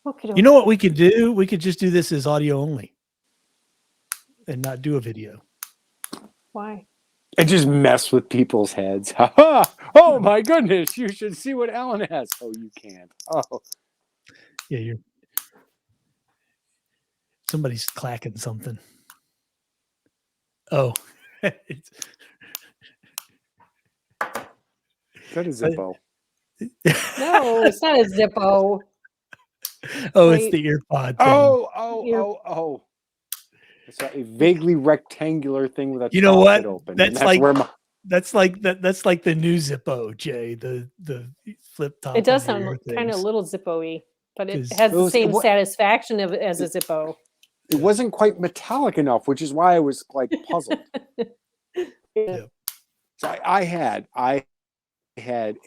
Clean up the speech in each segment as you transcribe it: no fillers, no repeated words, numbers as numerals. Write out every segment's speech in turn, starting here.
Okay, You know what we could do? We could just do this as audio only and not do a video. Why? And just mess with people's heads. Ha ha! Oh my goodness! You should see what Alan has. Oh, you can't. Oh, Yeah, somebody's clacking something. Oh, is that a Zippo? No, it's not a Zippo. Oh, it's Wait. the earpod thing. Oh. It's a vaguely rectangular thing with a You know top what? that opened. That's and like where my... that's like the new Zippo, Jay. The flip top. It does under your sound kind of a things. little Zippo-y, but it 'Cause- has It the was- same it wa- satisfaction as a Zippo. It wasn't quite metallic enough, which is why I was like puzzled. Yeah. So I had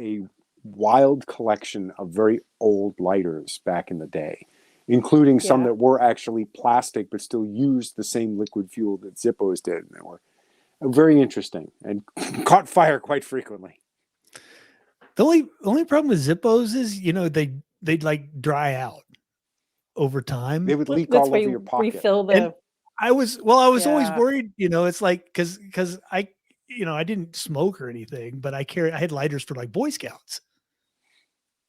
a wild collection of very old lighters back in the day, including some Yeah. that were actually plastic but still used the same liquid fuel that Zippos did. And they were very interesting and caught fire quite frequently. The only problem with Zippos is, they'd like dry out over time. They would leak That's all why over you your pocket. refill the. And I was always Yeah. worried, it's like because I didn't smoke or anything, but I had lighters for like Boy Scouts.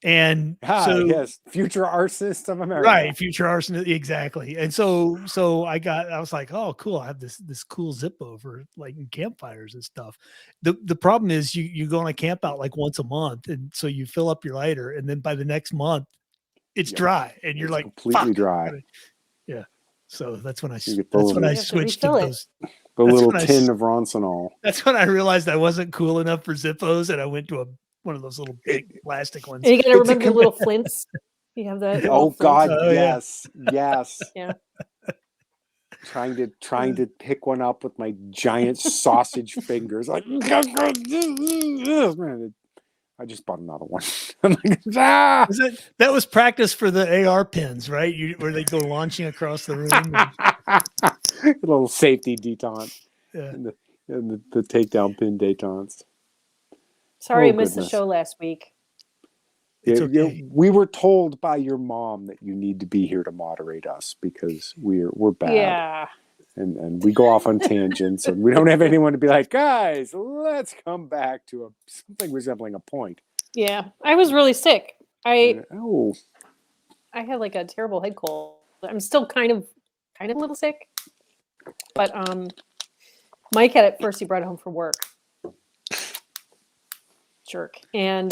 And so Yes, future arsonists of America. right, future arsonist, exactly. And so I was like, oh cool, I have this cool Zippo for like campfires and stuff. The problem is you go on a camp out like once a month, and so you fill up your lighter, and then by the next month it's dry, and you're It's like completely fuck. dry. Yeah. So that's when I You get the little- You have to switched to refill it. those. The That's little when I tin of Roncinol. That's when I realized I wasn't cool enough for Zippos, and I went to one of those little big plastic ones. And you got to It's a remember the little flints. You have that. Oh God, Oh, yeah. yes. Yeah. Trying to pick one up with my giant sausage fingers. Like, I just bought another one. I'm like, ah! That was practice for the AR pins, right? Where they go launching across the room. A little safety detente. Yeah. And the takedown pin detents. Sorry, Oh, I missed the goodness. show last week. It's Yeah, okay. we were told by your mom that you need to be here to moderate us because we're bad. Yeah. And we go off on tangents and we don't have anyone to be like, guys, let's come back to something resembling a point. Yeah. I was really sick. I Oh, had like a terrible head cold. I'm still kind of a little sick. But Mike had it first. He brought it home from work. Jerk. And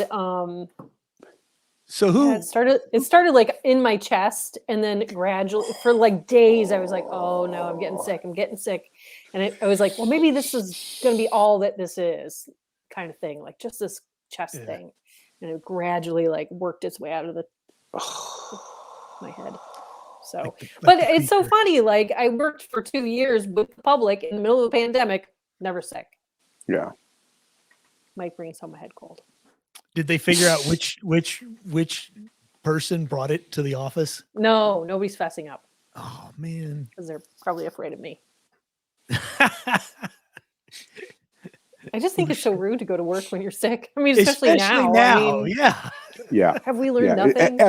So who? yeah, it started like in my chest, and then gradually for like days I was like, oh no, I'm getting sick, and I was like, well, maybe this is going to be all that this is, kind of thing, like just this chest Yeah. thing, and it gradually like worked its way out of my head. So but the it's so creature. funny, like I worked for 2 years with the public in the middle of the pandemic, never sick. yeah. Mike brings home a head cold. Did they figure out which person brought it to the office? No, nobody's fessing up Oh man. because they're probably afraid of me. I just think it's so rude to go to work when you're sick. I mean, especially now. I mean, yeah. Yeah. have we learned Yeah. nothing?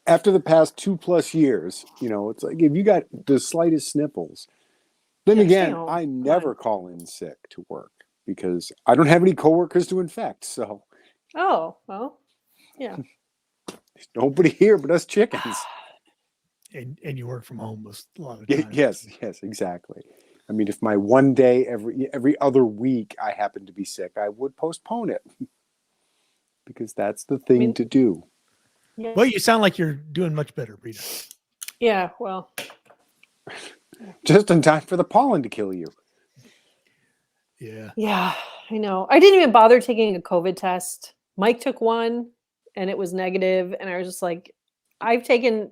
After the past 2+ years, it's like if you got the slightest sniffles, then Yeah, again, stay home. I Come never on. call in sick to work because I don't have any coworkers to infect. So Oh, well, yeah. there's nobody here but us chickens. And you work from home most a lot of the time. Yes, exactly. I mean, if my one day every other week I happen to be sick, I would postpone it because that's the thing to do. Yeah. Well, you sound like you're doing much better, Rita. Yeah, well, Just in time for the pollen to kill you. Yeah. yeah, I know. I didn't even bother taking a COVID test. Mike took one and it was negative, and I was just like, I've taken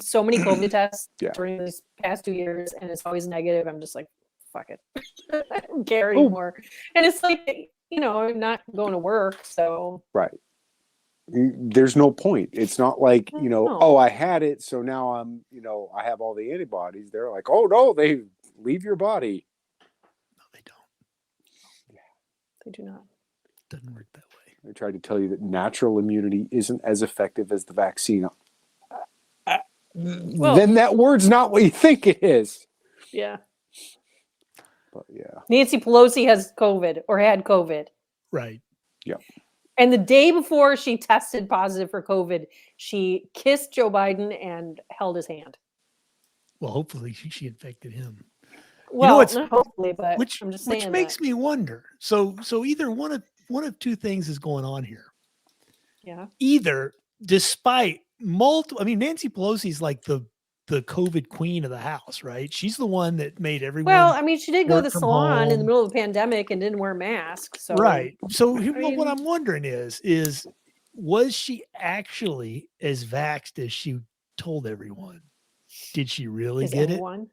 so many COVID tests Yeah. during these past 2 years, and it's always negative. I'm just like, fuck it. I don't care Oh. anymore. And it's like, I'm not going to work, so Right. There's no point. It's not like, No. oh, I had it, so now I'm, I have all the antibodies. They're like, oh, no, they leave your body. No, they don't. they do not. Doesn't work that way. I tried to tell you that natural immunity isn't as effective as the vaccine. Well- then that word's not what you think it is. Yeah. But yeah. Nancy Pelosi has COVID or had COVID. Right. And the day before she tested positive for COVID, she kissed Joe Biden and held his hand. Well, hopefully she infected him. Well, what's- not hopefully, but Which I'm just saying which makes me wonder. So either one of two things is going on here. Yeah. Either despite multiple, I mean, Nancy Pelosi's like the COVID queen of the house, right? She's the one that made everyone Well, I mean, she did go to work the from salon in the home. middle of the pandemic and didn't wear a mask. So Right. So I what mean- I'm wondering is was she actually as vaxxed as she told everyone? Did she really is get anyone? it?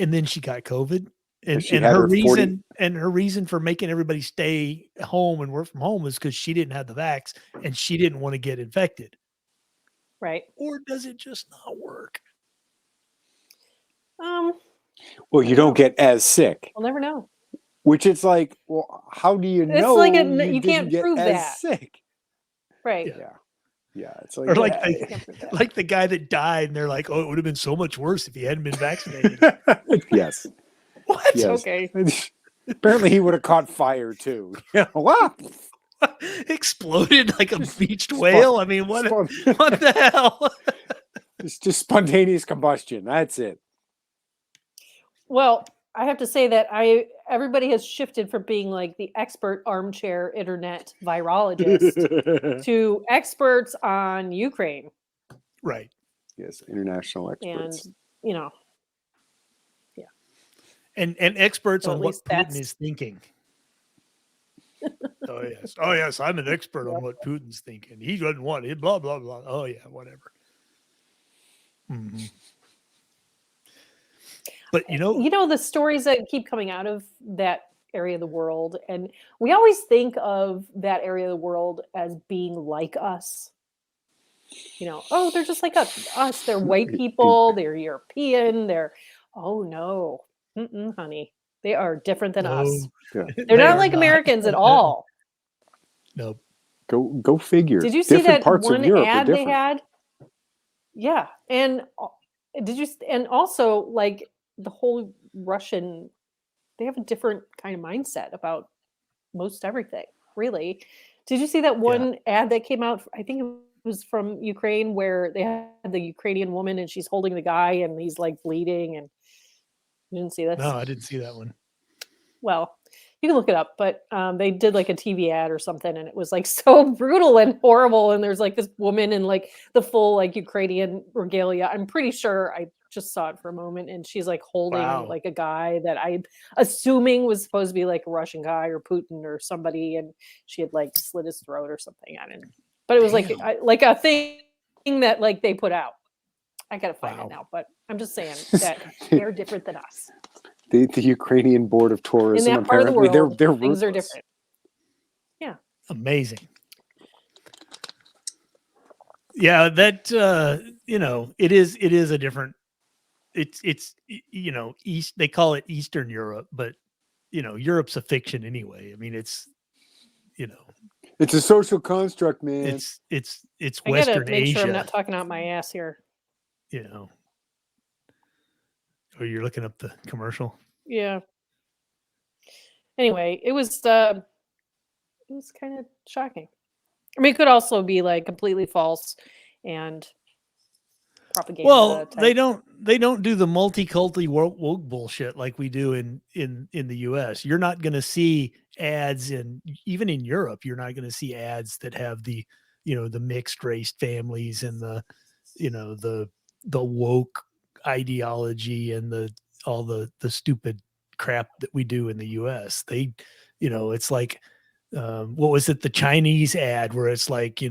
And then she got COVID. And, She and had her her 40 reason and her reason for making everybody stay home and work from home was because she didn't have the vax and she didn't want to get infected. Right. Or does it just not work? Well, you don't get as sick, We'll never know. which it's like, well, how do you It's know like you you can't didn't get prove as that. sick? Right. Yeah. Yeah, it's like, Or like yeah, Can't prove that. like the guy that died, and they're like, "Oh, it would have been so much worse if he hadn't been vaccinated." yes, What? yes. Okay. Apparently, he would have caught fire too. Yeah, wow. Exploded like a beached whale. I mean, what the hell? It's just spontaneous combustion. That's it. Well, I have to say that everybody has shifted from being like the expert armchair internet virologist to experts on Ukraine. Right. Yes, international experts. And, you know, And experts So at on what least Putin that's- is thinking. Oh yes, I'm an expert on what Putin's thinking. He doesn't want it. Blah blah blah. Oh yeah, whatever. Mhm. But you know the stories that keep coming out of that area of the world, and we always think of that area of the world as being like us. You know, oh, they're just like us. They're white people. They're European. Oh no, honey, they are different than us. Yeah. They're not like Americans at all. Nope. Go figure. Did you see Different that parts one of Europe are ad they different. had? Yeah, and and also like the whole Russian, they have a different kind of mindset about most everything, really. Did you see that one ad that came out? I think it was from Ukraine, where they had the Ukrainian woman and she's holding the guy and he's like bleeding, and you didn't see this? No, I didn't see that one. Well, you can look it up, but they did like a TV ad or something, and it was like so brutal and horrible. And there's like this woman in like the full like Ukrainian regalia. I'm pretty sure I just saw it for a moment, and she's like holding Wow. like a guy that I'm assuming was supposed to be like a Russian guy or Putin or somebody, and she had like slit his throat or something. I didn't, but it was like Damn. like a thing that like they put out. I gotta find Wow. it now, but I'm just saying that they're different than us. The Ukrainian Board of In Tourism, that part of the apparently, world, they're things are ruthless. different. Amazing. Yeah, that it is a different. It's East. They call it Eastern Europe, but Europe's a fiction anyway. I mean, it's It's a social construct, man. it's I gotta Western make Asia. sure I'm not talking out my ass here. Or you're looking up the commercial. Yeah. Anyway, it was kind of shocking. I mean, it could also be like completely false and propaganda. Well, they type. don't do the multi-culti woke bullshit like we do in the US. You're not going to see ads even in Europe. You're not going to see ads that have the mixed race families and the woke ideology and all the stupid crap that we do in the US. They, it's like, what was it? The Chinese ad where it's like,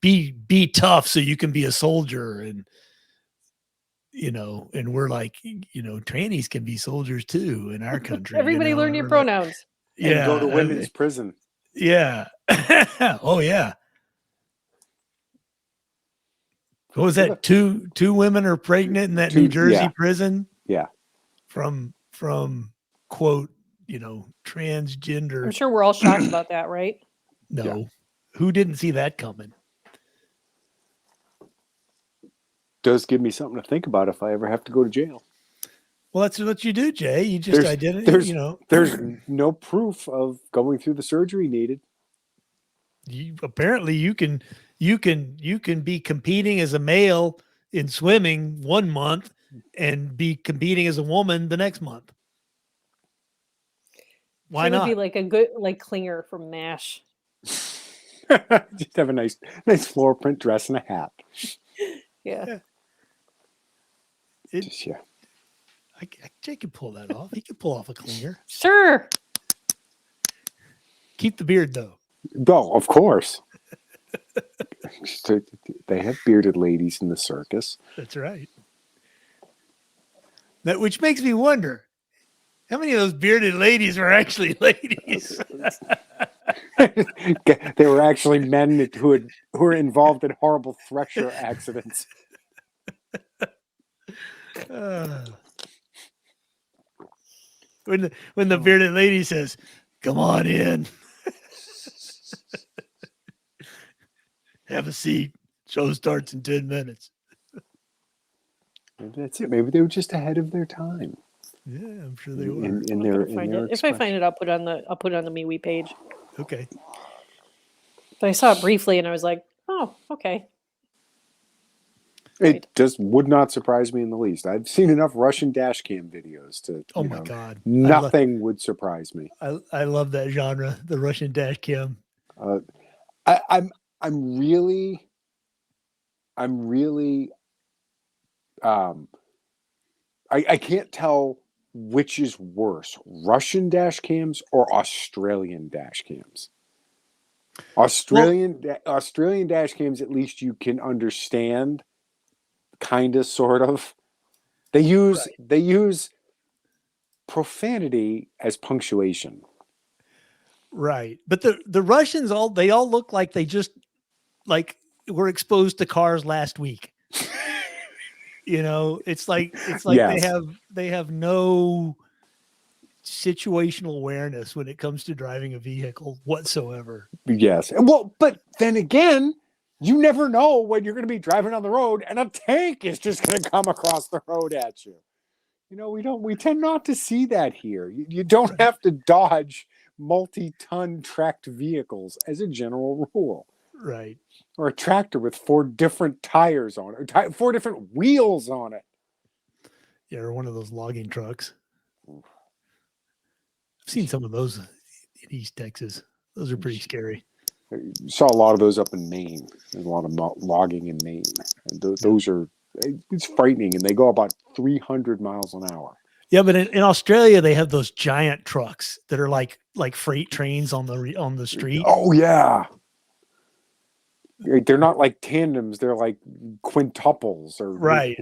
be tough so you can be a soldier. And we're like, trannies can be soldiers too in our country. Everybody learn your pronouns. And Yeah. go to women's prison. Yeah. Oh yeah. What was that? Two women are pregnant in that New Jersey prison. Yeah. From quote, transgender. I'm sure we're all shocked about that, right? No. Who didn't see that coming? does give me something to think about if I ever have to go to jail. Well, that's what you do, Jay. You just There's you no proof of going through the surgery needed. apparently you can be competing as a male in swimming 1 month and be competing as a woman the next month. Why She would not? be like a good like Klinger from MASH. Just have a nice floor print dress and a hat. Yeah. Just, yeah. Jay can pull that off. He can pull off a Klinger. Sure. Keep the beard though. Well, of course. They have bearded ladies in the circus. That's right. That which makes me wonder how many of those bearded ladies are actually ladies. They were actually men who were involved in horrible thresher accidents. When the bearded lady says, "Come on in, have a seat. Show starts in 10 minutes." Maybe that's it. Maybe they were just ahead of their time. Yeah, I'm sure they were. In I'm their, gonna find in their it. If I find it, I'll put it on the MeWe page. Okay. But I saw it briefly and I was like, oh, okay. It would not surprise me in the least. I've seen enough Russian dash cam videos to. Oh my God! Nothing would surprise me. I love that genre, the Russian dash cam. I'm really. I can't tell which is worse, Russian dash cams or Australian dash cams. Australian dash cams, at least you can understand, kind of, sort of. They use profanity as punctuation. Right, but the Russians all look like they just like were exposed to cars last week. It's like Yes. they have no situational awareness when it comes to driving a vehicle whatsoever. Yes. Well, but then again, you never know when you're going to be driving on the road and a tank is just going to come across the road at you. We tend not to see that here. You don't have to dodge multi-ton tracked vehicles as a general rule. Right. Or a tractor with 4 different tires on it, or 4 different wheels on it. Yeah, or one of those logging trucks. I've seen some of those in East Texas. Those are pretty scary. I saw a lot of those up in Maine. There's a lot of logging in Maine. And those are, it's frightening, and they go about 300 miles an hour. Yeah, but in Australia they have those giant trucks that are like freight trains on the street. Oh yeah. They're not like tandems; they're like quintuples, or right.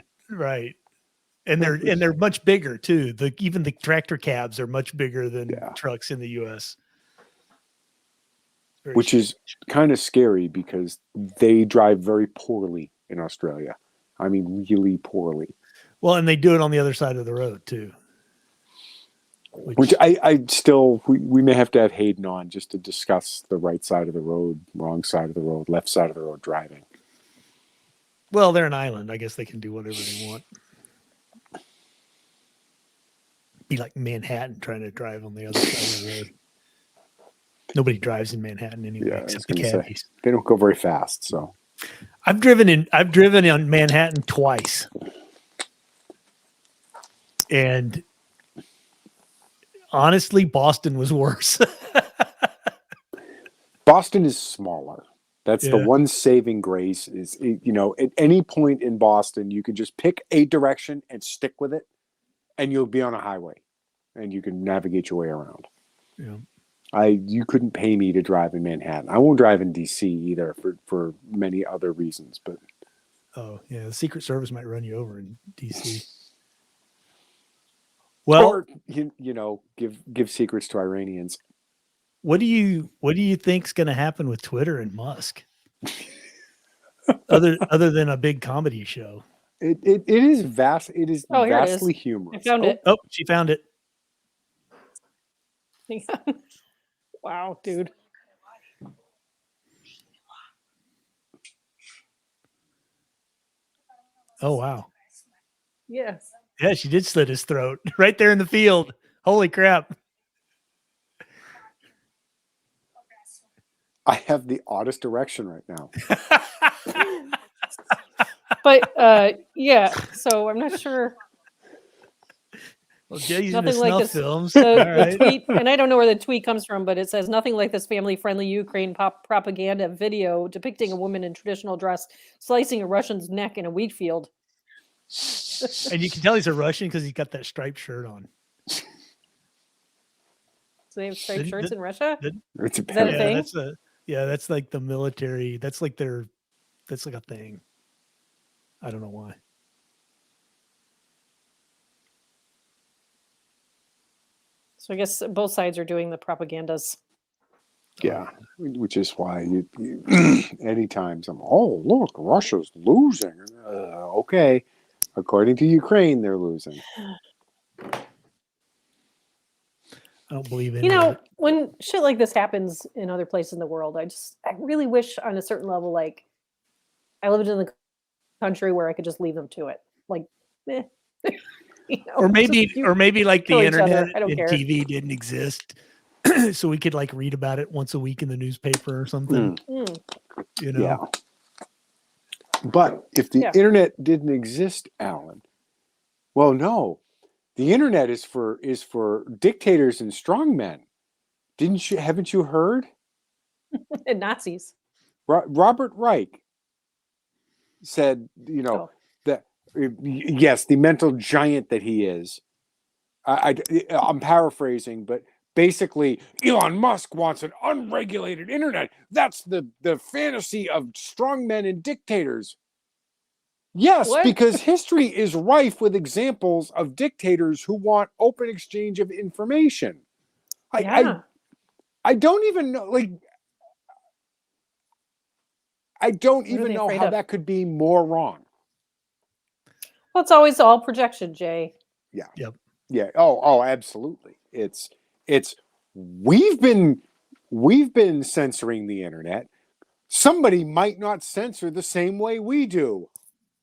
And they're much bigger too. Even the tractor cabs are much bigger than trucks in the U.S. Which is kind of scary because they drive very poorly in Australia. I mean, really poorly. Well, and they do it on the other side of the road too. Which I still, we may have to have Hayden on just to discuss the right side of the road, wrong side of the road, left side of the road driving. Well, they're an island. I guess they can do whatever they want. Be like Manhattan trying to drive on the other side of the road. Nobody drives in Manhattan anyway, except the caddies. They don't go very fast, so. I've driven on Manhattan twice. And honestly, Boston was worse. Boston is smaller. That's the one saving grace is, at any point in Boston, you can just pick a direction and stick with it, and you'll be on a highway, and you can navigate your way around. Yeah. You couldn't pay me to drive in Manhattan. I won't drive in DC either for many other reasons, but. Oh yeah. The Secret Service might run you over in DC. Well, or give secrets to Iranians. What do you think's going to happen with Twitter and Musk? other than a big comedy show. It is vast. It is vastly humorous. I found it. Oh, she found it. Wow, dude. Oh wow. Yes. Yeah, she did slit his throat right there in the field. Holy crap. I have the oddest erection right now. But yeah, so I'm not sure. Well, Jay's into Nothing like snuff this. films. The, All the right. tweet, and I don't know where the tweet comes from, but it says nothing like this family-friendly Ukraine propaganda video depicting a woman in traditional dress slicing a Russian's neck in a wheat field. And you can tell he's a Russian because he's got that striped shirt on. So they have striped Did- shirts did- in Russia? It's a Is that a Yeah, thing? that's like the military. That's like a thing. I don't know why. So I guess both sides are doing the propagandas. Yeah, which is why anytime look, Russia's losing. Okay, according to Ukraine, they're losing. I don't believe any You of know, it. when shit like this happens in other places in the world, I really wish on a certain level, like I lived in the country where I could just leave them to it. Like, eh. You know, Or maybe just you like kill the each other. internet I don't and care. TV didn't exist. So we could like read about it once a week in the newspaper or something. Mm. You know? Yeah. But if the Yeah. internet didn't exist, Alan, well, no, the internet is for dictators and strongmen. Haven't you heard? And Nazis. Robert Reich said, that yes, the mental giant that he is. I'm paraphrasing, but basically, Elon Musk wants an unregulated internet. That's the fantasy of strongmen and dictators. Yes, What? because history is rife with examples of dictators who want open exchange of information. Yeah. I don't even know, I don't What are even they know afraid how of? that could be more wrong. Well, it's always all projection, Jay. Yeah. Yep. Yeah. Oh, absolutely. It's we've been censoring the internet. Somebody might not censor the same way we do.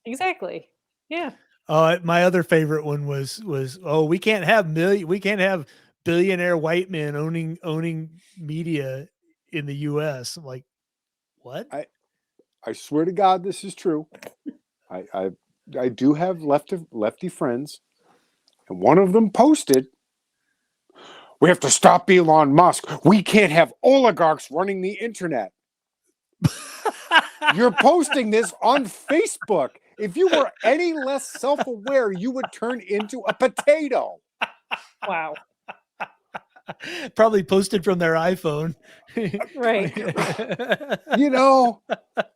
Exactly. Yeah. My other favorite one was we can't have billionaire white men owning media in the US. I'm like, what? I swear to God, this is true. I do have lefty friends, and one of them posted, "We have to stop Elon Musk. We can't have oligarchs running the internet." You're posting this on Facebook. If you were any less self-aware, you would turn into a potato. Wow. Probably posted from their iPhone. Right.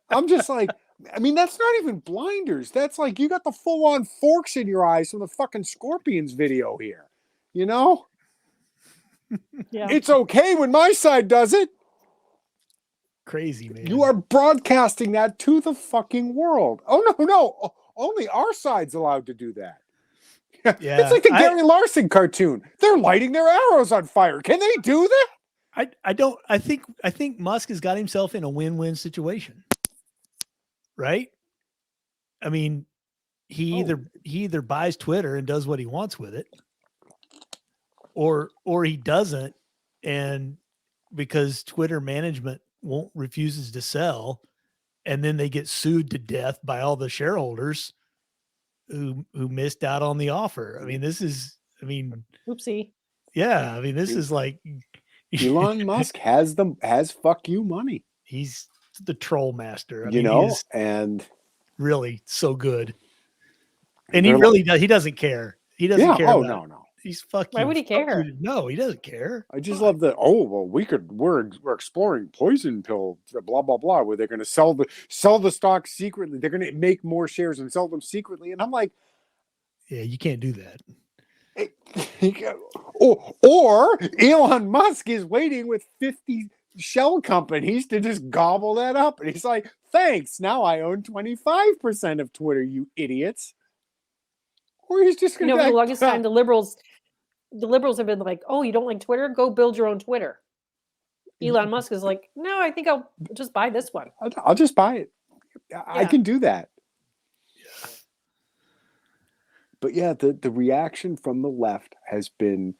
I'm just like, I mean, that's not even blinders. That's like you got the full-on forks in your eyes from the fucking Scorpions video here. Yeah. It's okay when my side does it. Crazy, man. You are broadcasting that to the fucking world. Oh, no. Only our side's allowed to do that. Yeah. It's like the Gary Larson cartoon. They're lighting their arrows on fire. Can they do that? I think Musk has got himself in a win-win situation. Right? I mean, he either buys Twitter and does what he wants with it, or he doesn't, and because Twitter management refuses to sell, and then they get sued to death by all the shareholders who missed out on the offer. I mean, Oopsie. Yeah, I mean, this is like Elon Musk has fuck you money. He's the troll master. He is and really so good. And he doesn't care. He doesn't care. Oh, no. He's fucking. Why would he care? No, he doesn't care. I just love that. Oh, well, we're exploring poison pill, blah, blah, blah, where they're going to sell the stock secretly. They're going to make more shares and sell them secretly. And I'm like, yeah, you can't do that. Or Elon Musk is waiting with 50 shell companies to just gobble that up. And he's like, thanks. Now I own 25% of Twitter, you idiots. Or he's just going to for the longest time, the liberals have been like, oh, you don't like Twitter? Go build your own Twitter. Elon Musk is like, no, I think I'll just buy this one. I'll just buy it. I can do that. But yeah, the reaction from the left has been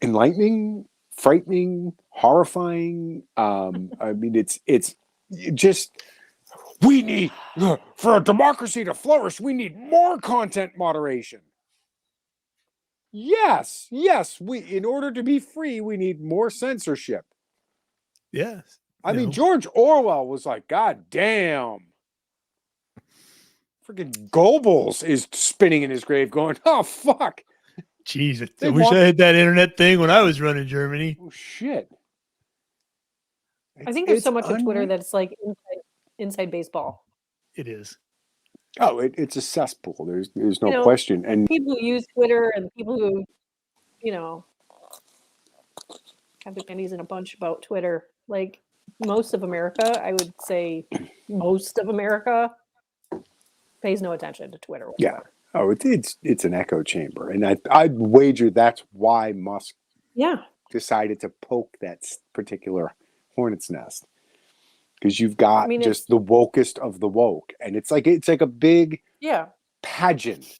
enlightening, frightening, horrifying. I mean, it's just we need for a democracy to flourish. We need more content moderation. Yes, we in order to be free, we need more censorship. Yes. I mean, George Orwell was like, God damn. Freaking Goebbels is spinning in his grave going, oh, fuck. Jeez, I wish I had that internet thing when I was running Germany. Oh, shit. I think there's so much of Twitter that's like inside baseball. It is. Oh, it's a cesspool. There's no question. And people who use Twitter and people who, have the pennies in a bunch about Twitter. Like most of America, I would say most of America pays no attention to Twitter whatsoever. Yeah. Oh, it's an echo chamber. And I'd wager that's why Musk decided to poke that particular hornet's nest. Because you've got just the wokest of the woke. And it's like a big pageant.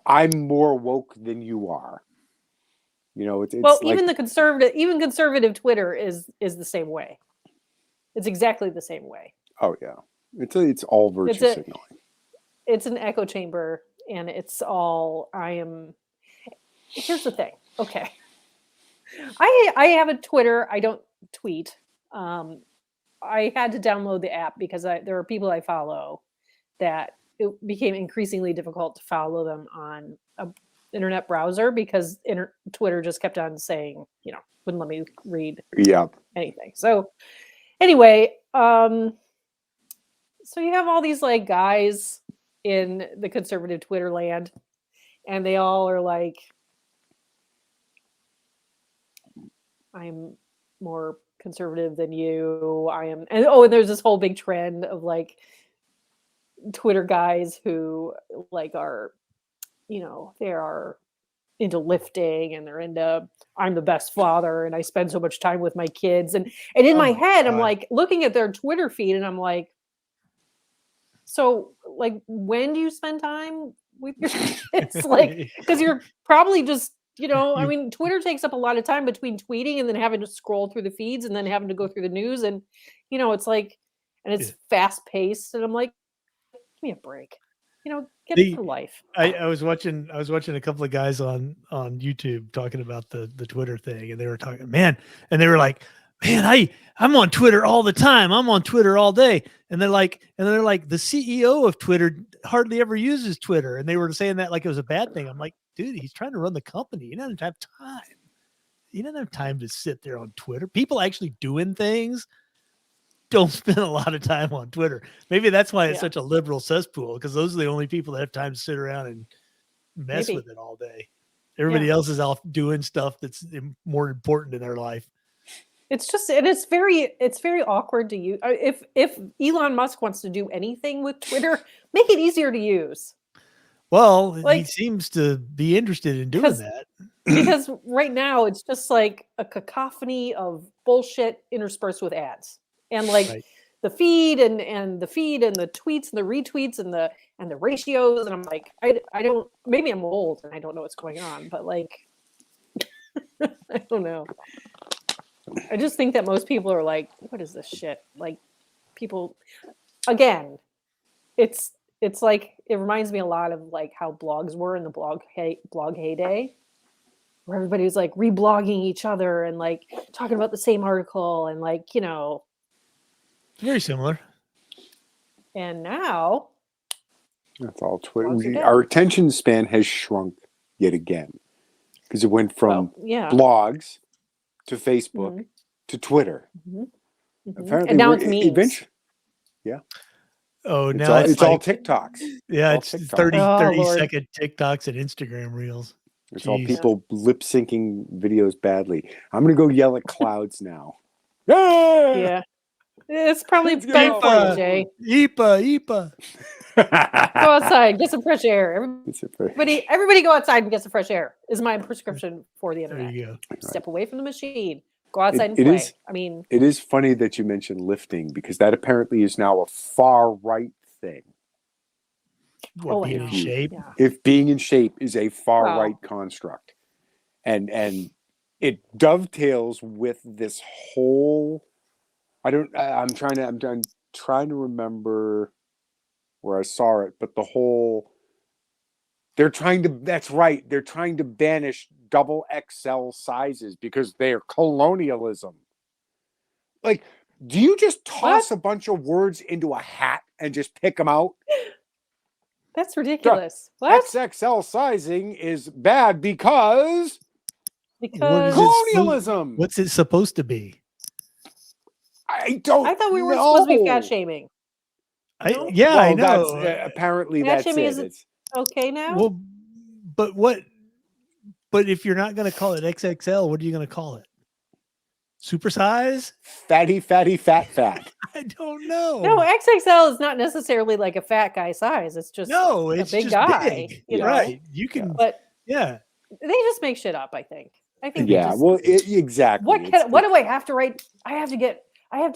I'm more woke than you are. It's well, like, even conservative Twitter is the same way. It's exactly the same way. Oh yeah. It's all virtue signaling. It's an echo chamber, and it's all here's the thing. Okay. I have a Twitter. I don't tweet. I had to download the app because there are people I follow that it became increasingly difficult to follow them on a internet browser because Twitter just kept on saying, wouldn't let me read anything. So anyway, so you have all these like guys in the conservative Twitter land, and they all are like, I'm more conservative than you. I am. And there's this whole big trend of like Twitter guys who like are, they are into lifting and they're into, I'm the best father and I spend so much time with my kids. And in my head, I'm like looking at their Twitter feed and I'm like, so like, when do you spend time with your kids? Like, because you're probably just, I mean, Twitter takes up a lot of time between tweeting and then having to scroll through the feeds and then having to go through the news. And, it's like, and it's fast paced. And I'm like, give me a break, get it for life. I was watching a couple of guys on YouTube talking about the Twitter thing, and they were talking, man, and they were like, man, I'm on Twitter all the time. I'm on Twitter all day. And they're like, the CEO of Twitter hardly ever uses Twitter. And they were saying that like it was a bad thing. I'm like, dude, he's trying to run the company. He doesn't have time. He doesn't have time to sit there on Twitter. People actually doing things don't spend a lot of time on Twitter. Maybe that's why it's such a liberal cesspool, because those are the only people that have time to sit around and mess with it all day. Everybody else is off doing stuff that's more important in their life. It's just, and it's very awkward to use. If Elon Musk wants to do anything with Twitter, make it easier to use. Well, he seems to be interested in doing that. Because right now it's just like a cacophony of bullshit interspersed with ads. And like the feed and the tweets and the retweets and the ratios. And I'm like, I don't, maybe I'm old and I don't know what's going on, but like, I don't know. I just think that most people are like, what is this shit? Like people, again, it's like, it reminds me a lot of like how blogs were in the blog heyday, where everybody was like reblogging each other and like talking about the same article and like, very similar. And now that's all Twitter. Our attention span has shrunk yet again because it went from blogs to Facebook to Twitter. Apparently, and now it's memes. Oh, now it's all TikToks. Yeah, it's 30-second TikToks and Instagram reels. It's all people lip syncing videos badly. I'm gonna go yell at clouds now. Yeah. It's probably better for you, Jay. Yeepa. Go outside, get some fresh air. Everybody go outside and get some fresh air is my prescription for the internet. There you go. Step away from the machine. Go outside and play. It is funny that you mentioned lifting because that apparently is now a far right thing. what, being I in know. shape. Yeah. If being in shape is a far Well- right construct, and it dovetails with this whole. I'm trying to remember where I saw it, but the whole. That's right. They're trying to banish double XL sizes because they're colonialism. Like, do you just toss a bunch of words into a hat and just pick them out? That's ridiculous. What? XXL sizing is bad because Because colonialism. What's it supposed to be? I don't. I thought we weren't know. supposed to be fat shaming. No? Yeah, I Well, know. that's apparently Fat that's shaming it. is It's okay now. Well, but what? But if you're not going to call it XXL, what are you going to call it? Supersize? fatty, fat. I don't know. No, XXL is not necessarily like a fat guy size. It's just No, a it's big just guy. big. You know? Right? You can. But Yeah. they just make shit up. I think. They Yeah. just- Well, exactly. what do I have to write? I have to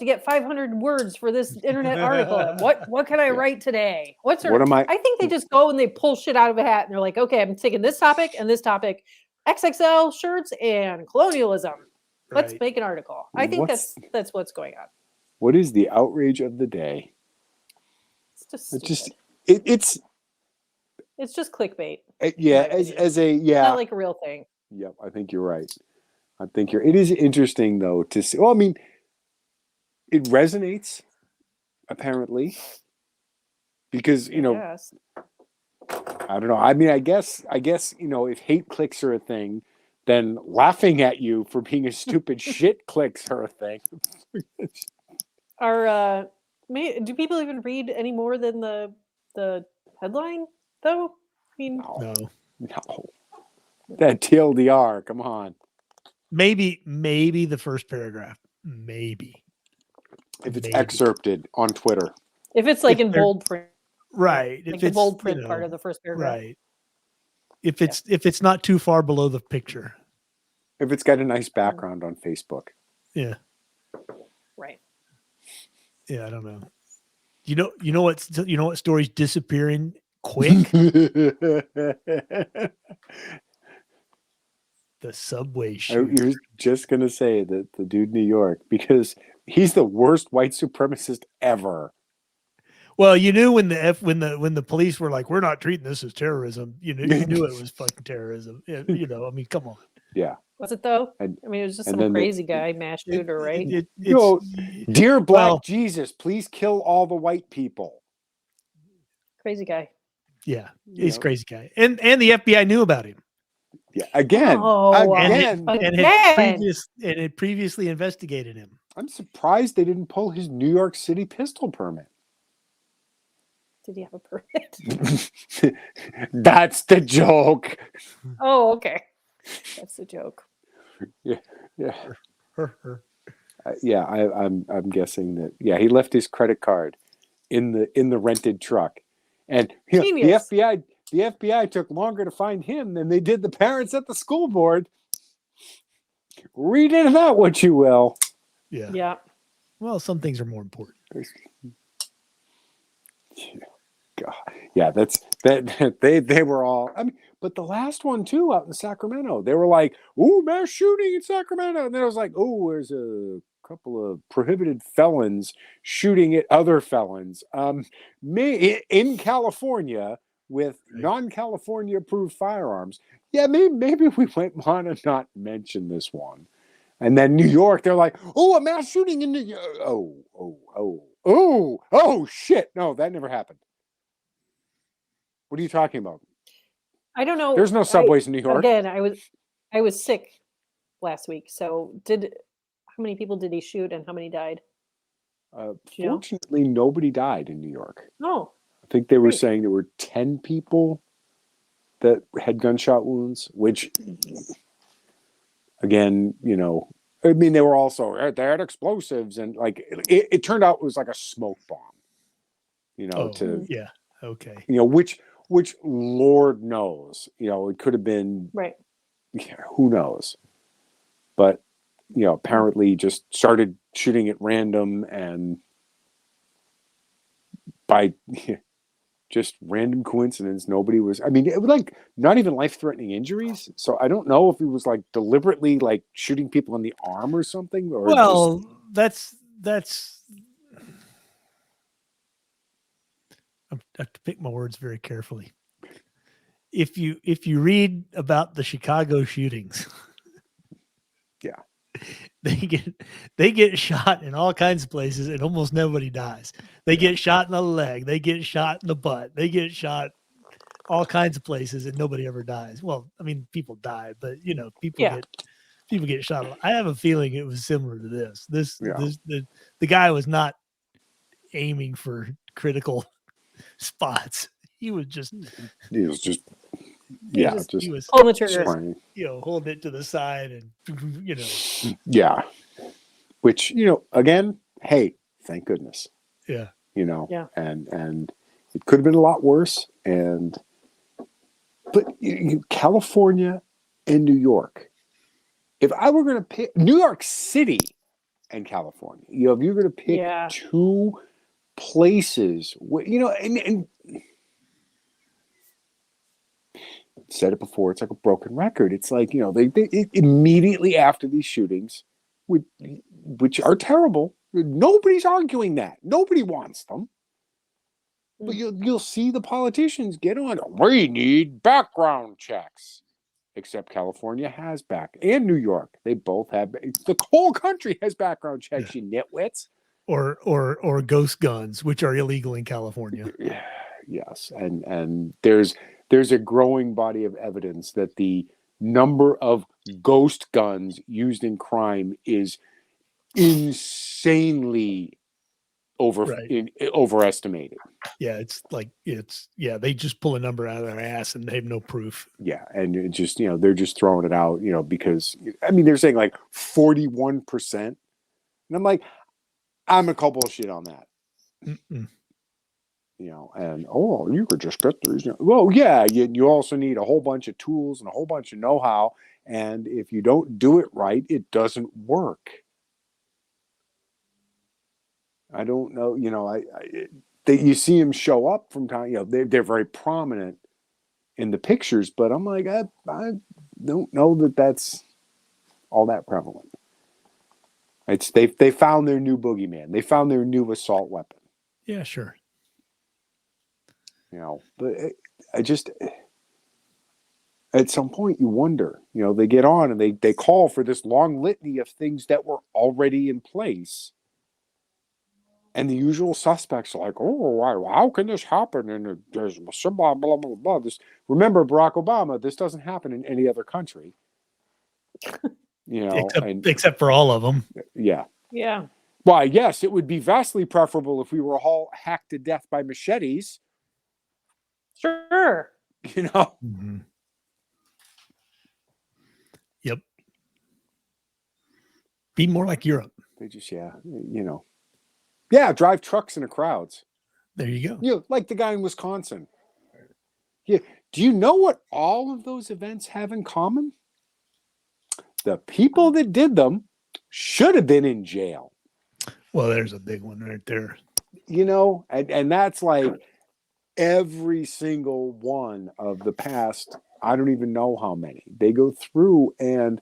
get 500 words for this internet article. What can I write today? What am I? I think they just go and they pull shit out of a hat and they're like, okay, I'm taking this topic and this topic, XXL shirts and colonialism. Let's Right. make an article. I think that's what's going on. What is the outrage of the day? It's just It's just stupid. it's just clickbait. yeah. my As a It's yeah. not like a real thing. Yep. I think you're right. It is interesting though to see. Well, I mean, it resonates apparently because Yes. I don't know. I mean, I guess if hate clicks are a thing, then laughing at you for being a stupid shit clicks are a thing. Do people even read any more than the headline though? I mean, No. No. That TLDR, come on. Maybe the first paragraph. Maybe. If it's Maybe. excerpted on Twitter. if it's like If in they're- bold print, Right. like If the it's bold print part of the first paragraph. right. If it's not too far below the picture. If it's got a nice background on Facebook. Yeah. Right. Yeah, I don't know. You know what story's disappearing quick? The subway shoot. You're just gonna say that the dude in New York, because he's the worst white supremacist ever. Well, you knew when the police were like, "We're not treating this as terrorism," you knew it was fucking terrorism. I mean, come on. Yeah. Was it though? And- I mean, it was just and some then crazy guy, mass shooter, right? Dear Black well- Jesus, please kill all the white people. Crazy guy. Yeah, You he's know. a crazy guy, and the FBI knew about him, Yeah. Again. Oh, again. and Again. had previously investigated him. I'm surprised they didn't pull his New York City pistol permit. Did he have a permit? That's the joke. Oh, okay. That's the joke. Yeah. Her. Yeah, I'm guessing that. Yeah, he left his credit card in the rented truck, and Genius. the FBI took longer to find him than they did the parents at the school board. Read into that what you will. Yeah. Yeah. Well, some things are more important. God. Yeah, that they were all. I mean, but the last one too out in Sacramento, they were like, "Ooh, mass shooting in Sacramento," and then it was like, "Oh, there's a couple of prohibited felons shooting at other felons." In California with non-California approved firearms. Yeah, maybe we might want to not mention this one. And then New York, they're like, "Oh, a mass shooting in New York." Oh, shit! No, that never happened. What are you talking about? I don't know. There's no subways in New York. Again, I was sick last week. So how many people did he shoot and how many died? you know? Fortunately, nobody died in New York. Oh, I think they were Great. saying there were 10 people that had gunshot wounds, which, again, I mean, they were also, they had explosives, and like it turned out it was like a smoke bomb, Yeah. Okay. which Lord knows, it could have been, right. who knows, but apparently just started shooting at random, and by just random coincidence. Nobody was, I mean, it was like not even life-threatening injuries. So I don't know if he was like deliberately like shooting people in the arm or something, or Well, that's I have to pick my words very carefully. If you read about the Chicago shootings, Yeah. they get shot in all kinds of places and almost nobody dies. They get shot in the leg, they get shot in the butt, they get shot all kinds of places and nobody ever dies. Well, I mean, people die, but people Yeah. get shot. I have a feeling it was similar to this. Yeah. The guy was not aiming for critical spots. He was just he was just he was Pull the trigger. spraying. holding it to the side and Yeah. Which, again, hey, thank goodness. yeah. Yeah. And it could have been a lot worse. But California and New York, if I were going to pick New York City and California, if you're going to pick Yeah. two places, and said it before, it's like a broken record. It's like, they immediately after these shootings, which are terrible, nobody's arguing that. Nobody wants them. But you'll see the politicians get on. We need background checks. Except California has and New York. They both have. The whole country has background checks. You nitwits. Or ghost guns, which are illegal in California. Yes, and there's a growing body of evidence that the number of ghost guns used in crime is insanely overestimated. Yeah, they just pull a number out of their ass and they have no proof. Yeah, and it just they're just throwing it out, because they're saying like 41%, and I'm like, I'm gonna call bullshit on that. Mm-mm. And you could just get these. Well, yeah, you also need a whole bunch of tools and a whole bunch of know-how, and if you don't do it right, it doesn't work. I don't know, you see them show up from time, they're very prominent in the pictures, but I'm like, I don't know that that's all that prevalent. It's they found their new boogeyman. They found their new assault weapon. Yeah, sure. But I just at some point you wonder, they get on and they call for this long litany of things that were already in place. And the usual suspects are like, how can this happen? And there's blah, blah, blah, blah. Remember Barack Obama, this doesn't happen in any other country. Except for all of them. Yeah. Yeah. Why, yes, it would be vastly preferable if we were all hacked to death by machetes. Sure. Mm-hmm. Yep. Be more like Europe. They just, Yeah, drive trucks in the crowds. There you go. Like the guy in Wisconsin. Yeah. Do you know what all of those events have in common? The people that did them should have been in jail. Well, there's a big one right there. And that's like every single one of the past, I don't even know how many. They go through and,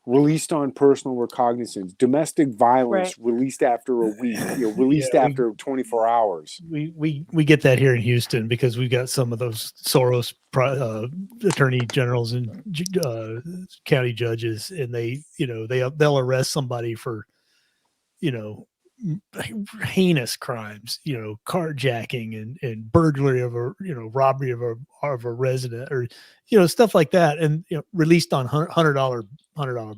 released on personal recognizance, domestic violence released after a week, released after 24 hours. We get that here in Houston because we've got some of those Soros attorney generals and county judges, and they'll arrest somebody for heinous crimes, carjacking and burglary of a robbery of a resident, or stuff like that, and released on $100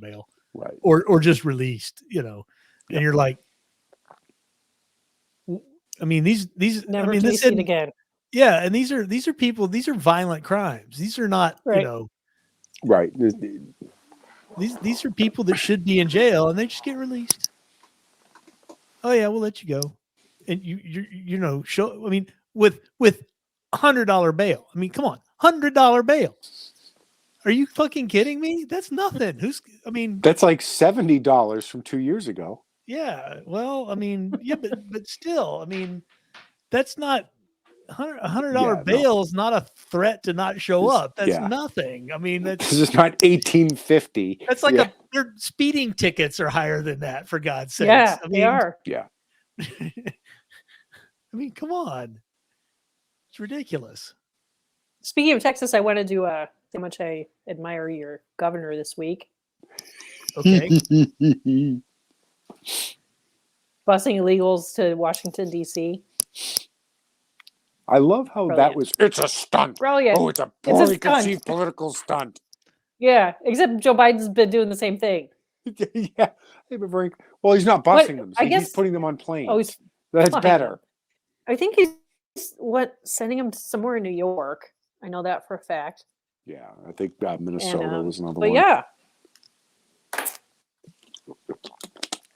bail, right? Or just released, and you're like, I mean, these never I mean, to be seen again. Yeah, and these are people. These are violent crimes. These are not right. Right. These are people that should be in jail, and they just get released. Oh yeah, we'll let you go, and you show. I mean, with $100 bail. I mean, come on, $100 bail. Are you fucking kidding me? That's nothing. That's like $70 from 2 years ago. Yeah. Well, I mean, yeah, but still, I mean, that's not. $100 Yeah, no. bail is not a threat to not show It's- up. That's yeah. nothing. I mean, This is not 1850. that's like Yeah. their speeding tickets are higher than that, for God's sakes. Yeah, I they mean, are. Yeah. I mean, come on. It's ridiculous. Speaking of Texas, I wanted to how much I admire your governor this week. Okay. Busing illegals to Washington, D.C. I love how that Brilliant. was. It's a stunt. Brilliant. Oh, it's a It's a poorly stunt. conceived political stunt. Yeah, except Joe Biden's been doing the same thing. Yeah. They've been very well. He's not What- busing them. I He's guess- putting them on planes. Oh, he's That's flying better. them. I think he's sending him somewhere in New York. I know that for a fact. Yeah, I think Minnesota And, was another But one. yeah,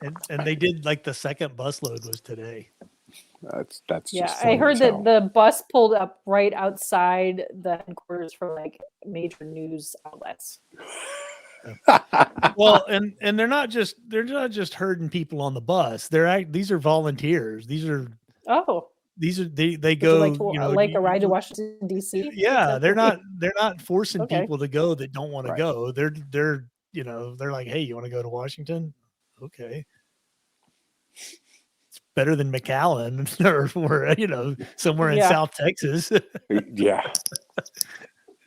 And they did like the second busload was today. That's yeah. just I funny heard as that hell. the bus pulled up right outside the headquarters for like major news outlets. Well, and they're not just herding people on the bus. These are volunteers. These are Oh, they would you go, like to you know, like a ride to Washington D.C.? yeah, they're not forcing Okay. people to go that don't want to Right. go. They're you know, they're like, hey, you want to go to Washington? Okay. It's better than McAllen or you know, somewhere in Yeah. South Texas. Yeah.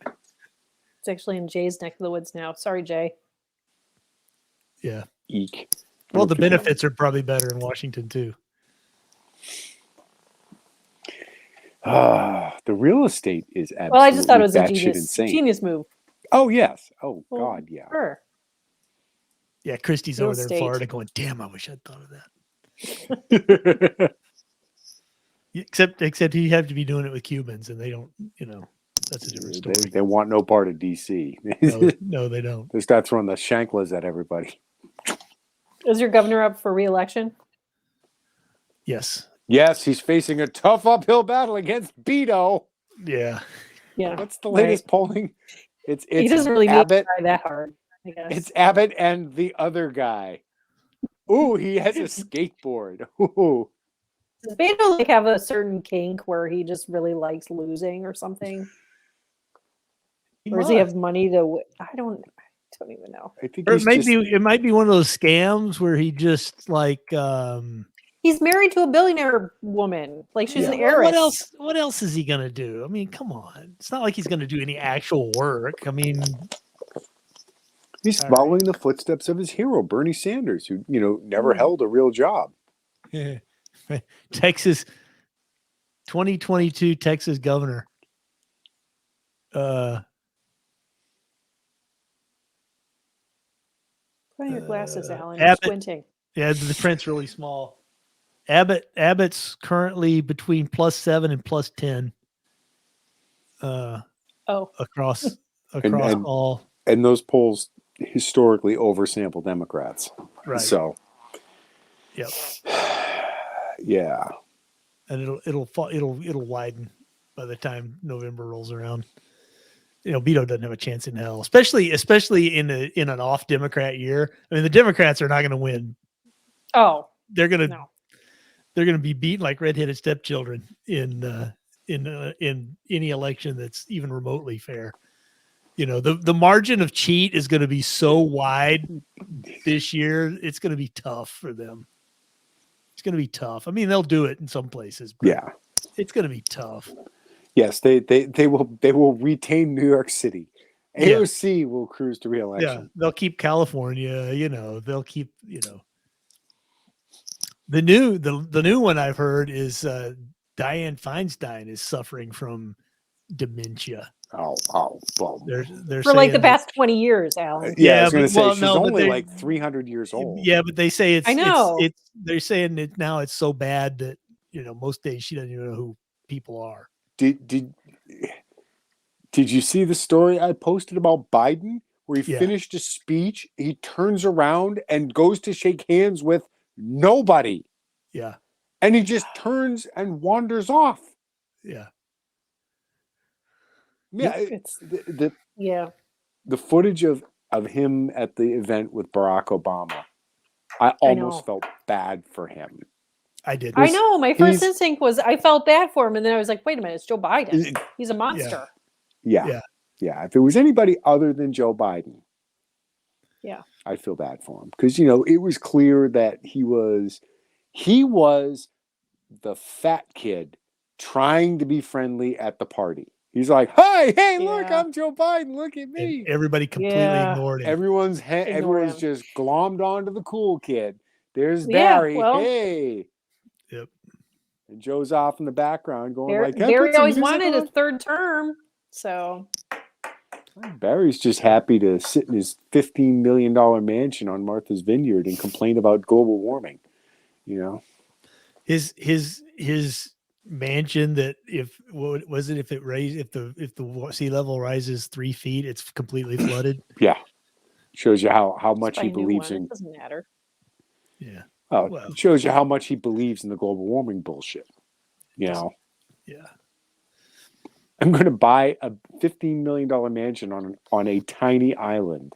It's actually in Jay's neck of the woods now. Sorry, Jay. Yeah. Eek. Well, the benefits are probably better in Washington too. The real estate is absolutely Well, I just thought it was a batshit insane. genius move. Oh yes. Oh Well, God, yeah. Sure. Yeah, Christie's Real over there in estate. Florida going, damn, I wish I'd thought of that. Except you have to be doing it with Cubans, and they don't, you know, that's a different story. They want no part of DC. No, they don't. They start throwing the shanklas at everybody. Is your governor up for re-election? Yes. Yes, he's facing a tough uphill battle against Beto. Yeah. Yeah. What's the latest polling? It's He doesn't really need Abbott. to try that hard, I guess. It's Abbott and the other guy. Ooh, he has a skateboard. Ooh. Does Beto like have a certain kink where he just really likes losing or something? Or does he have money to? I don't even know. I think Or he's just, it might be one of those scams where he just like He's married to a billionaire woman. Like she's an Yeah. heiress. what else is he gonna do? I mean, come on. It's not like he's gonna do any actual work. I mean, he's all right. following the footsteps of his hero, Bernie Sanders, who, never held a real job. Texas 2022 Texas governor. Put on your glasses, Alan. Abbott. You're squinting. Yeah, the print's really small. Abbott's currently between +7 and +10. Across And- all. And those polls historically oversample Democrats. Right. So, Yep. yeah. And it'll widen by the time November rolls around. You know, Beto doesn't have a chance in hell, especially in an off Democrat year. I mean, the Democrats are not going to win. Oh, They're gonna no. be beaten like redheaded stepchildren in any election that's even remotely fair. You know, the margin of cheat is going to be so wide this year. It's going to be tough for them. It's going to be tough. I mean, they'll do it in some places, but Yeah. it's going to be tough. Yes, they will retain New York City. AOC will cruise to Yeah, re-election. they'll keep California. You know, they'll keep. You know, the new one I've heard is Dianne Feinstein is suffering from dementia. Well. They're For like saying the past 20 years, Alan. Yeah, I was but- going to say well, she's no, but only they- like 300 years old. Yeah, but they say it's. I know. It's they're saying that now it's so bad that most days she doesn't even know who people are. Did you see the story I posted about Biden where he Yeah. finished a speech, he turns around and goes to shake hands with nobody, Yeah, and he just turns and wanders off. yeah. Yeah, It's the yeah. the footage of him at the event with Barack Obama, I know. almost felt bad for him. I did. I know. My first he's- instinct was I felt bad for him, and then I was like, "Wait a minute, it's Joe Biden. He's a monster." Yeah. Yeah. If it was anybody other than Joe Biden, Yeah. I'd feel bad for him because it was clear that he was the fat kid trying to be friendly at the party. He's like, hey, look, Yeah. I'm Joe Biden. Look at And me. everybody completely Yeah. ignored him. Everyone's Ignore him. just glommed onto the cool kid. There's Yeah, Barry. well- Hey. Yep. And Joe's off in the background going like, "Can I Barry put some always music wanted on?" a third term, so Barry's just happy to sit in his $15 million mansion on Martha's Vineyard and complain about global warming. His mansion that if what was it if the sea level rises 3 feet, it's completely flooded. Yeah. Shows you how much buy he a new believes one. in. It doesn't matter. Yeah. Oh, Well. it shows you how much he believes in the global warming bullshit. Yeah. I'm going to buy a $15 million mansion on a tiny island,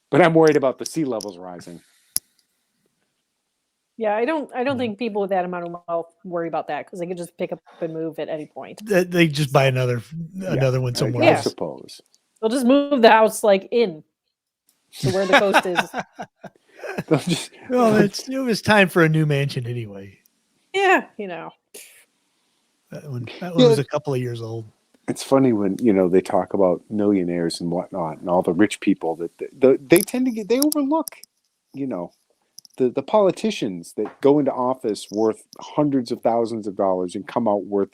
but I'm worried about the sea levels rising. Yeah, I don't Mm. think people with that amount of wealth worry about that because they can just pick up and move at any point. They just buy another one somewhere I else. suppose. They'll just move the house like in to where the coast is. They'll just- Well, it was time for a new mansion anyway. Yeah, That one Yeah. was a couple of years old. It's funny when they talk about millionaires and whatnot and all the rich people that they tend to they overlook the politicians that go into office worth hundreds of thousands of dollars and come out worth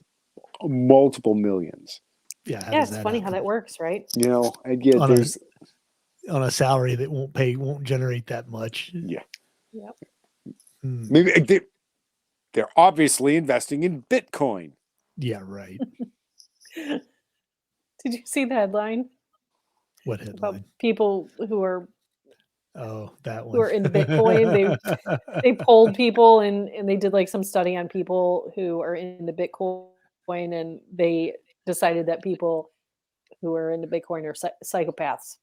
multiple millions. Yeah, how yeah, does it's that funny how happen? that works, right? And yet On a- there's on a salary that won't generate that much. yeah. Yep. Maybe they're obviously investing in Bitcoin. Yeah, right. Did you see the headline What about headline? people who are Oh, that one. who are into Bitcoin? They polled people and they did like some study on people who are into Bitcoin, and they decided that people who are into Bitcoin are psychopaths.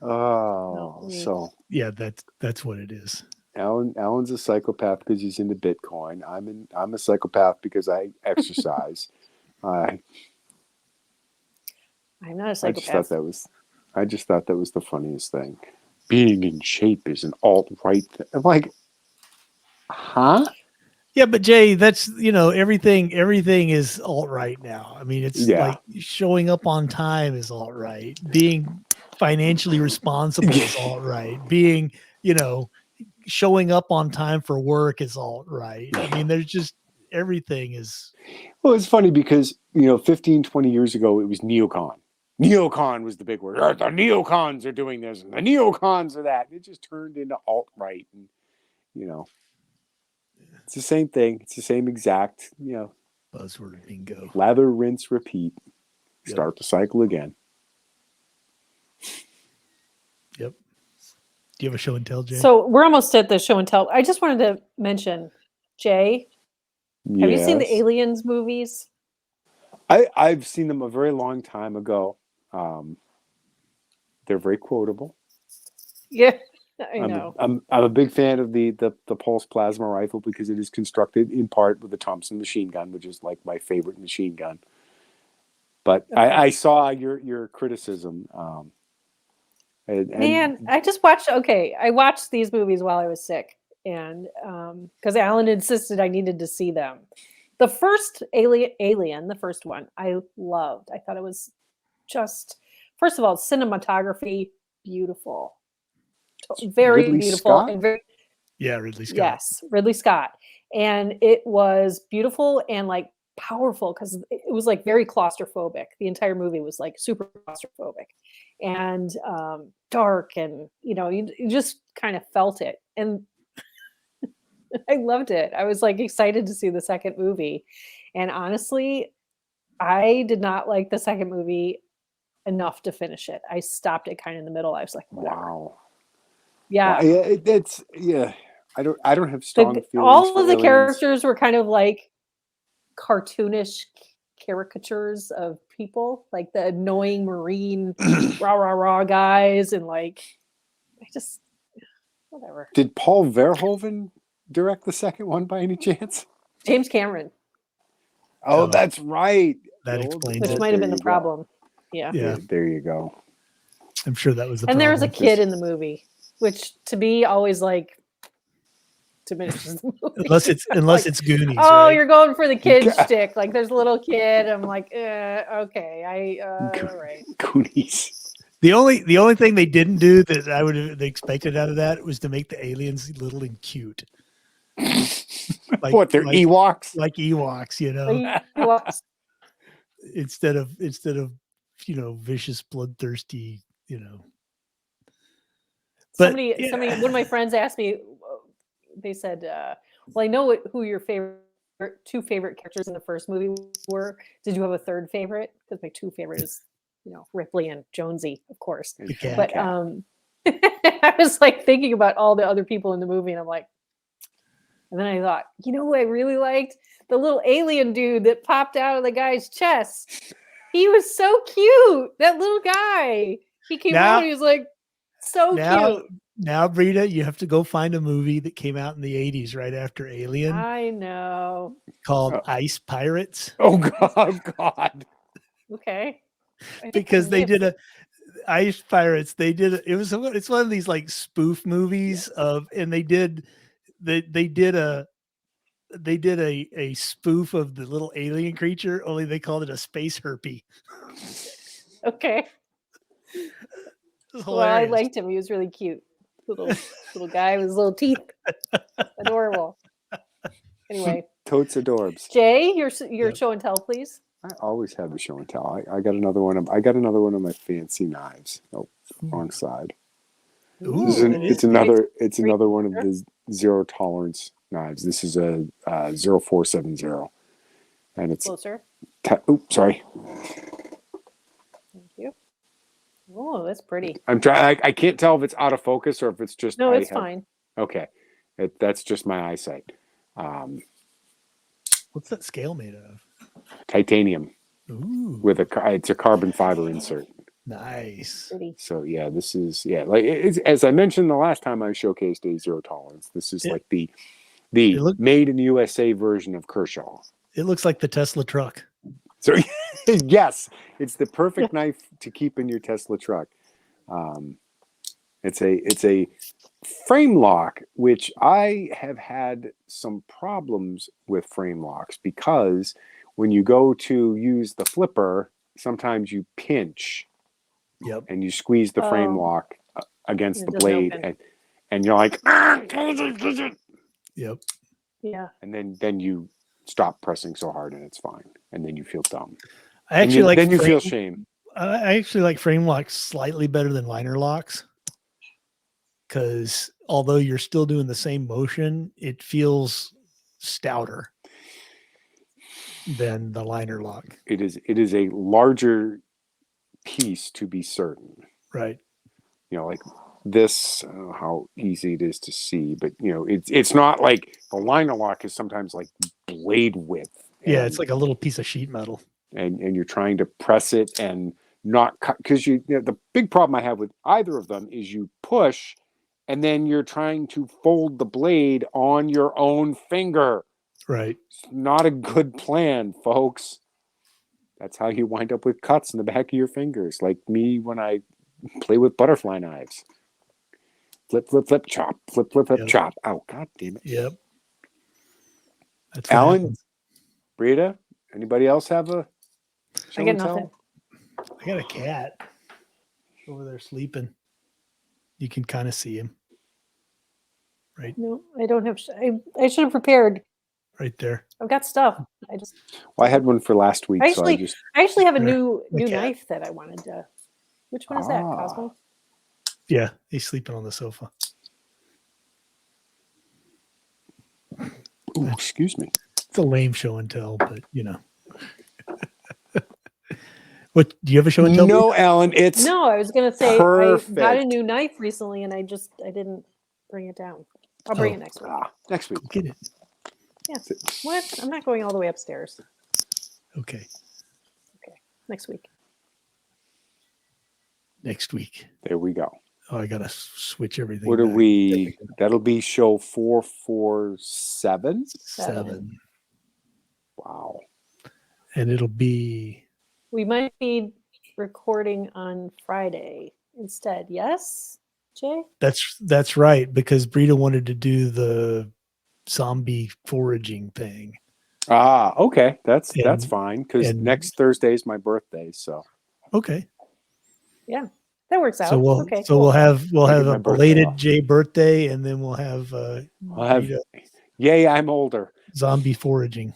Oh, neat. so Yeah, that's what it is. Alan's a psychopath because he's into Bitcoin. I'm a psychopath because I exercise. I'm not a I psychopath. just thought that was the funniest thing. Being in shape is an alt-right thing. I'm like, huh? Yeah, but Jay, that's everything is alt right now. I mean, it's Yeah. like showing up on time is alt right. Being financially responsible is alt right. Being, showing up on time for work is alt right. I mean, there's just everything is. Well, it's funny because 15, 20 years ago it was neocon. Neocon was the big word. The neocons are doing this and the neocons are that. It just turned into alt-right and it's the same thing. It's the same exact, Buzzword bingo. lather, rinse, repeat. Yep. Start the cycle again. Yep. Do you have a show and tell, Jay? So we're almost at the show and tell. I just wanted to mention, Jay, have you seen the Yes. Aliens movies? I've seen them a very long time ago. They're very quotable. Yeah, I know. I'm a big fan of the pulse plasma rifle because it is constructed in part with the Thompson machine gun, which is like my favorite machine gun. But Okay. I saw your criticism. And Man, I just watched. Okay, I watched these movies while I was sick, and because Alan insisted I needed to see them. The first Alien, the first one, I loved. I thought it was just, first of all, cinematography, beautiful, very Ridley beautiful, Scott? and very Yeah, Ridley Scott. yes, Ridley Scott, and it was beautiful and like powerful because it was like very claustrophobic. The entire movie was like super claustrophobic and dark, and you just kind of felt it, and I loved it. I was like excited to see the second movie, and honestly, I did not like the second movie enough to finish it. I stopped it kind of in the middle. I was like, whatever. wow. Yeah. Well, I don't have strong feelings. All for of the aliens. characters were kind of like cartoonish caricatures of people, like the annoying marine rah rah rah guys, and like Whatever. Did Paul Verhoeven direct the second one by any chance? James Cameron, Oh, Oh, that's right. that The explains which it. might have been there the you go. problem. Yeah. Yeah, There you go. I'm sure that was the And there was a problem. kid in the movie, which to me always like diminishes the movie. Unless Like, it's Goonies, oh, right? you're going for the kid Yeah. shtick. Like there's a little kid. I'm like, okay, all right. Goonies. The only thing they didn't do that I would have expected out of that was to make the aliens little and cute. What, they're Ewoks? Like Ewoks, you know, Like, he walks- instead of vicious, bloodthirsty, you know. But somebody, one of my friends asked me. They said, "Well, I know who your two favorite characters in the first movie were. Did you have a third favorite? Because my two favorite is, Ripley and Jonesy, of course. the cat. But I was like thinking about all the other people in the movie, and I'm like, and then I thought, who I really liked? The little alien dude that popped out of the guy's chest. He was so cute. That little guy. He came out and he was like, so cute. Now, Brita, you have to go find a movie that came out in the 80s right after Alien I know. called Ice Pirates. Oh, God. Okay. Because they did Ice Pirates. It's one of these like spoof movies and they did a spoof of the little alien creature, only they called it a space herpy. Okay. Well, I liked him. He was really cute. Little guy with his little teeth. Adorable. Anyway. Totes adorbs. Jay, your show and tell, please. I always have a show and tell. I got another one. I got another one of my fancy knives. Oh, wrong side. Ooh, It's another one of the zero tolerance knives. This is a 0470, and it's closer. Sorry. Thank you. Oh, that's pretty. I'm trying. I can't tell if it's out of focus or if it's just. No, it's fine. Okay, that's just my eyesight. What's that scale made of? Titanium. Ooh, It's a carbon fiber insert. Nice. Pretty. So yeah, this is like as I mentioned the last time I showcased a zero tolerance. This is like the made in the USA version of Kershaw. It looks like the Tesla truck. So yes, it's the perfect knife to keep in your Tesla truck. It's a frame lock, which I have had some problems with frame locks because when you go to use the flipper, sometimes you pinch. Yep. And you squeeze the frame lock against the blade, and you're like, yep. Yeah. And then you stop pressing so hard, and it's fine, and then you feel dumb. I actually then you feel shame. I actually like frame locks slightly better than liner locks because although you're still doing the same motion, it feels stouter than the liner lock. It is a larger piece to be certain, right? Like this, how easy it is to see, but it's not like the liner lock is sometimes like blade width. Yeah, it's like a little piece of sheet metal, and you're trying to press it and not cut because the big problem I have with either of them is you push and then you're trying to fold the blade on your own finger. Right. It's not a good plan, folks. That's how you wind up with cuts in the back of your fingers, like me when I play with butterfly knives. Flip, flip, flip, chop. Flip, flip, flip, chop. Oh, God damn it. Yep. That's Alan, Brita, anybody else have a show I got and nothing. tell? I got a cat over there sleeping. You can kind of see him. Right. No, I don't have. I should have prepared. Right there. I've got stuff. Well, I had one for last week. I actually have a new cat. knife that I wanted to. Which one is that, Cosmo? Yeah, he's sleeping on the sofa. Ooh, excuse me. It's a lame show and tell, but What do you have a show and tell? No, Alan, it's no. I was gonna say perfect. I got a new knife recently, and I didn't bring it down. I'll bring it next week. Next week. Get it. Yeah. What? I'm not going all the way upstairs. Okay. Next week. Next week. There we go. Oh, I gotta switch everything. What are back. we? That'll be show 447. 7, Wow. and it'll be We might be recording on Friday instead. Yes, Jay? that's right, because Brita wanted to do the zombie foraging thing. Ah, okay. That's And- fine because and- next Thursday is my birthday. So Okay. Yeah, that works out. So we'll okay, so cool. we'll have I get my a birthday belated off. Jay birthday, and then we'll have I'll have. Brita Yay! I'm older. zombie foraging.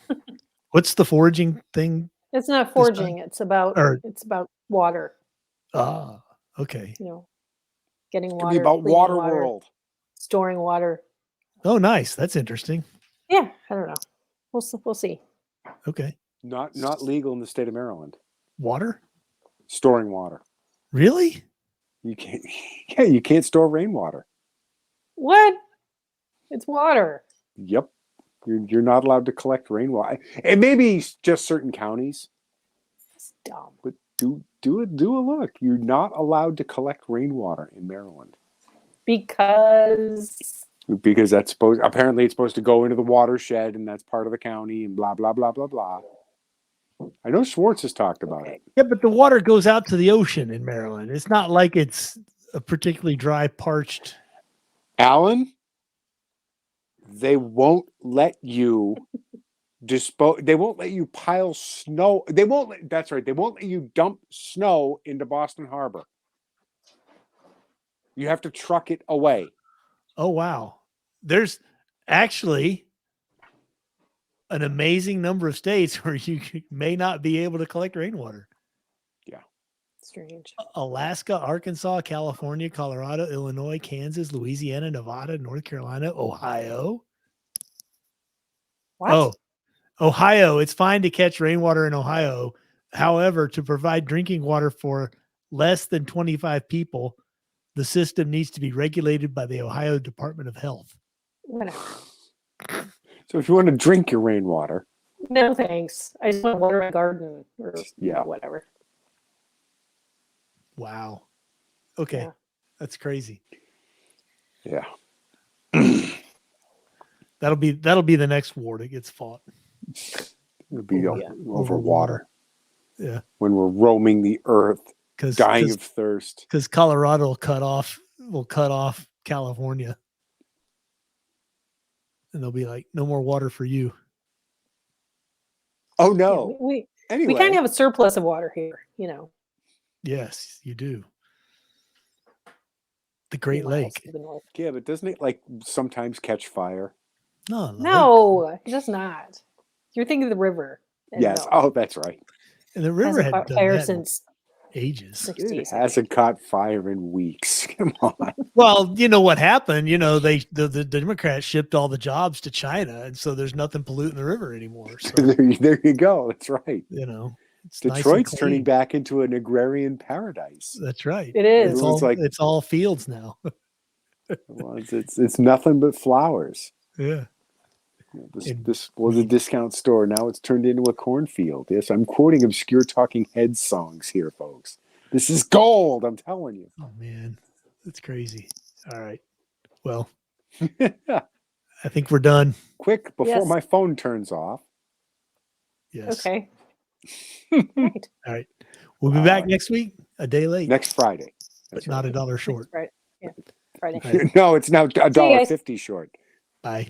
What's the foraging thing? It's not time? foraging. It's about Or water. Okay. You know, getting It's water. gonna be about cleaning water water, world. storing water. Oh, nice. That's interesting. Yeah, I don't know. We'll see. Okay. Not legal in the state of Maryland. Water? Storing water. Really? You can't. Yeah, you can't store rainwater. What? It's water. Yep. You're not allowed to collect rainwater. And maybe just certain counties, It's dumb. but do a look. You're not allowed to collect rainwater in Maryland Because because it's supposed to go into the watershed and that's part of the county and blah blah blah blah blah. I know Schwartz has talked about it. Yeah, but the water goes out to the ocean in Maryland. It's not like it's a particularly dry, parched. Alan, they won't let you dispose. They won't let you pile snow. That's right. They won't let you dump snow into Boston Harbor. You have to truck it away. Oh, wow. There's actually an amazing number of states where you may not be able to collect rainwater. strange. Alaska, Arkansas, California, Colorado, Illinois, Kansas, Louisiana, Nevada, North Carolina, Ohio. What? Oh, Ohio. It's fine to catch rainwater in Ohio. However, to provide drinking water for less than 25 people, the system needs to be regulated by the Ohio Department of Health. Whatever. So if you want to drink your rainwater, No thanks. I just want to water my garden or Yeah. whatever. Wow. Okay. Yeah. That's crazy. yeah. That'll be the next war that gets fought. It'll be Over- Yeah. over water. Yeah. When we're roaming the earth, dying of thirst. Because Colorado will cut off California. And they'll be like, no more water for you. Oh Yeah, no. we Anyway, kind of have a surplus of water here, Yes, you do. The Great miles Lake. to the north. yeah, but doesn't it like sometimes catch fire? No, the lake. No, it does not. You're thinking of the river. and Yes. no. Oh, that's right. And the river Hasn't had caught done fire that in since ages. 60s. It hasn't caught fire in weeks. Come on. Well, you know what happened? The Democrats shipped all the jobs to China, and so there's nothing polluting the river anymore. So there you go. That's right. it's nice and Detroit's turning clean. back into an agrarian paradise. That's right. It is. It's all fields now. Well, it's nothing but flowers. Yeah. This was a discount store. Now it's turned into a cornfield. Yes, I'm quoting obscure Talking Heads songs here, folks. This is gold. I'm telling you. Oh man, that's crazy. All right. Well, I think we're done. Quick before Yes. my phone turns off. Yes. Okay. Right. All right. We'll be back next week, a day late, Next Friday. but not $1 short. Right. Yeah. Friday. All right. No, it's now guys. $1.50 short. Bye.